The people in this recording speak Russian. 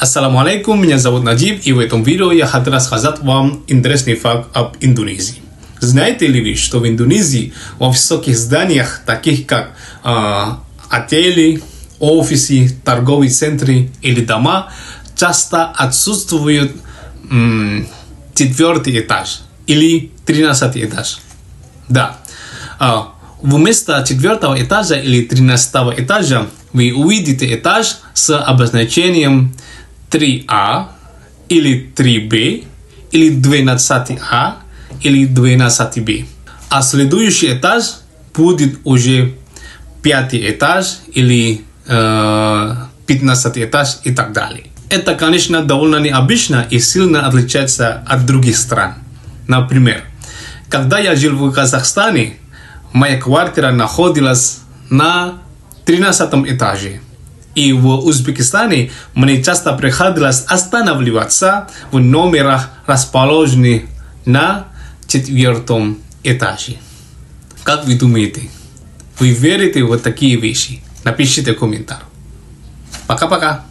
Ассаламу алейкум, меня зовут Наджиб, и в этом видео я хочу рассказать вам интересный факт об Индонезии. Знаете ли вы, что в Индонезии во высоких зданиях, таких как отели, офисы, торговые центры или дома, часто отсутствует 4-й этаж или 13-й этаж? Да. Вместо 4-го этажа или 13-го этажа вы увидите этаж с обозначением 3А или 3Б или 12А или 12Б. А следующий этаж будет уже 5-й этаж или 15-й этаж и так далее. Это, конечно, довольно необычно и сильно отличается от других стран. Например, когда я жил в Казахстане, моя квартира находилась на 13-м этаже. И в Узбекистане мне часто приходилось останавливаться в номерах, расположенных на 4-м этаже. Как вы думаете? Вы верите в такие вещи? Напишите комментарий. Пока-пока.